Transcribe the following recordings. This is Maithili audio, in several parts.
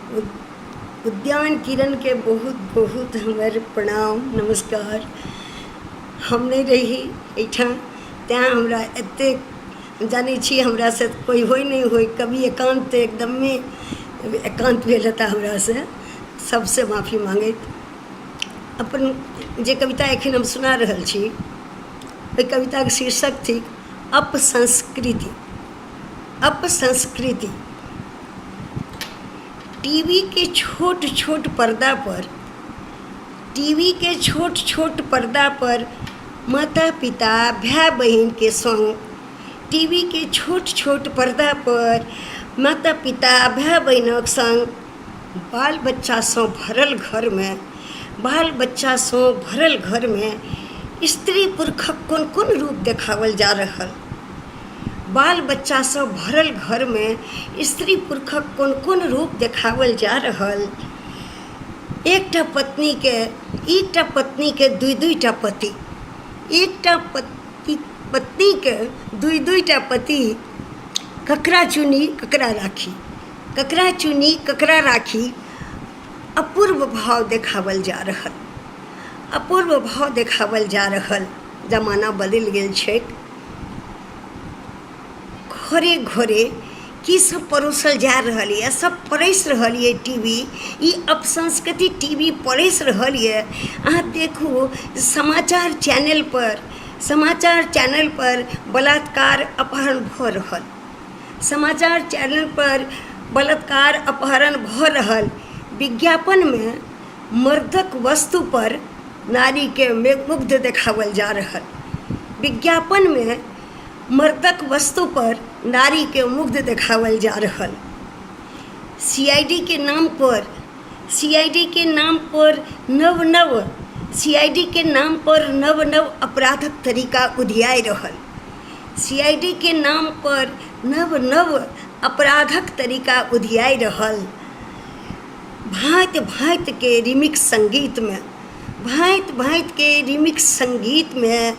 उद्यान किरण के बहुत बहुत हमर प्रणाम नमस्कार। हम नहीं रही एठाम तैं हमरा एतेक जानै छी हमरा से कोई होय नहीं होय, कभी एकांत एकदम में एकांत भेल हेता हमरा से, सबसे माफ़ी मांगैत अपन जे कविता एखन हम सुना रहल छी ओहि कविताके शीर्षक थी अपसंस्कृति। अपसंस्कृति। टीवी के छोट छोट पर्दा पर, टीवी के छोट छोट पर्दा पर माता पिता भाई बहन के संग, टीवी के छोट छोट पर्दा पर माता पिता भाई बहनक संग बाल बच्चा से भरल घर में, बाल बच्चा से भरल घर में स्त्री पुरुषक कोन कोन रूप देखावल जा रहल, बाल बच्चा से भरल घर में स्त्री पुरुषक कोन कोन रूप देखावल जा रहल। एकटा पत्नी के दुईटा पति, एकटा पत्नी के दुईटा पति, ककरा चुनी ककरा राखी, ककरा चुनी ककरा राखी, अपूर्व भाव देखावल जा रहल, अपूर्व भाव देखावल जा रहल। जमाना बदल गेल छै। घरे घरे की सब परोसल जा रहल है, सब परस रहल है टीवी, ई अपसंस्कृति टीवी परस रहल है। अहाँ देखू समाचार चैनल पर बलात्कार अपहरण भ रहल, समाचार चैनल पर बलात्कार अपहरण भ रहल। विज्ञापन में मर्दक वस्तु पर नारी के मुग्ध देखावल जा रहल, विज्ञापन में मर्दक वस्तु पर नारी के मुग्ध देखावल जा रहल। सीआईडी के नाम पर, सीआईडी के नाम पर सीआईडी के नाम पर नव नव अपराधक तरीका उधियाई रहल, सीआईडी के नाम पर नव नव अपराधक तरीका उधियाई रहल। भांति भांति के रिमिक्स संगीत में, भांति भांति के रिमिक्स संगीत में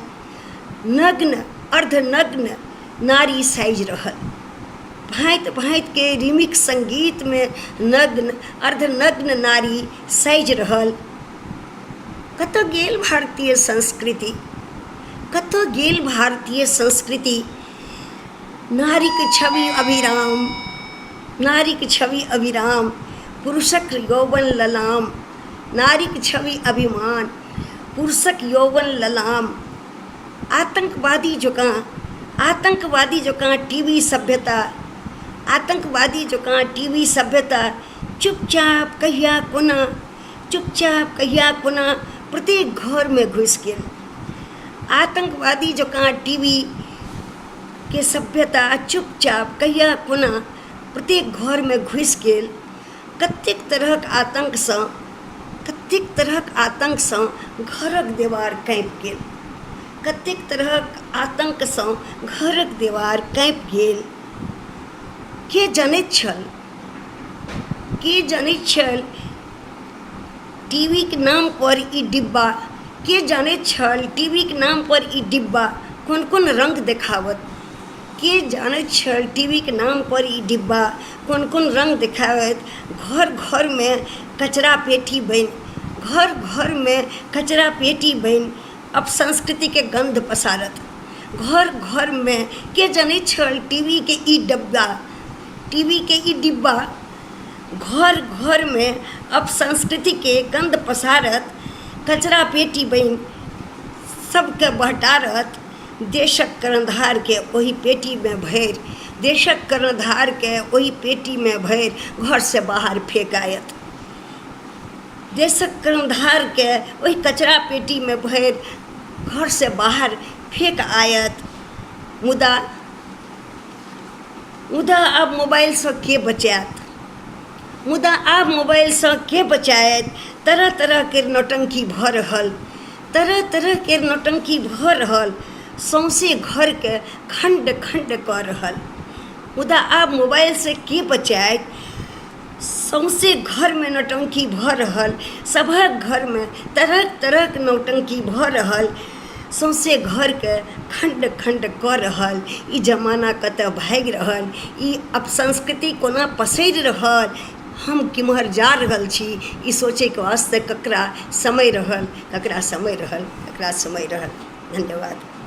नग्न अर्धनग्न नारी साइज रहल, भांति भांति के रिमिक्स संगीत में नग्न अर्धनग्न नारी साइज रहल। कतऽ गेल भारतीय संस्कृति, कतऽ गेल भारतीय संस्कृति। नारीक छवि अभिराम, नारीक छवि अभिराम, पुरुषक यौवन ललाम, नारीक छवि अभिमान, पुरुषक यौवन ललाम। आतंकवादी जोकां टीवी सभ्यता, आतंकवादी जोकां टीवी सभ्यता चुपचाप कहिया कोना, चुपचाप कहिया कोना प्रत्येक घर में घुस गेल। आतंकवादी जोकां टीवी के सभ्यता चुपचाप कहिया कोना प्रत्येक घर में घुस गेल। कतेक तरहक आतंक सँ, कतेक तरहक आतंक सँ घरक देवार काँपि गेल, कतेक तरहक आतंक सँ घरक देवार काँपि गेल। के जनैत छल, के जनैत छल टीवी के नाम पर ई डिब्बा, के जानैत छल टीवी के नाम पर ई डिब्बा कोन कोन रंग देखावत, के जानैत छल टीवी के नाम पर ई डिब्बा कोन कोन रंग देखावत। घर घर में कचरा पेटी बनि, घर घर में कचरा पेटी बनि अपसंस्कृति के गंध पसारत। घर घर में के जानैत छल टीवी के ई डब्बा, टीवी के ई डिब्बा घर घर में अपसंस्कृति के गंध पसारत। कचरा पेटी बनि सबके बहटारत। देशक कर्णधार के ओही पेटी में भरि, देशक कर्णधार के ओही पेटी में भरि घर से बाहर फेंकायत। देशक कर्णधार के ओही कचरा पेटी में भरि घर से बाहर फेंक आयत। मुदा आब मोबाइल से के बचायत, मुदा आब मोबाइल से के बचायत। तरह तरह के नौटंकी भऽ रहल, तरह तरह के नौटंकी भऽ रहल, सौंसे घर के खंड खंड कऽ रहल। मुदा आब मोबाइल से के बचायत। सौंसे घर में नौटंकी भऽ रहल, सभक घर में तरह तरह के नौटंकी भऽ रहल, सौंसे घर के खंड खंड कऽ रहल। ई जमाना कतऽ भागि रहल, ई अपसंस्कृति कोना पसरि रहल। हम किम्हर जा रहल छी ई सोचैके वास्ते ककरा समय रहल, ककरा समय रहल, ककरा समय रहल। धन्यवाद।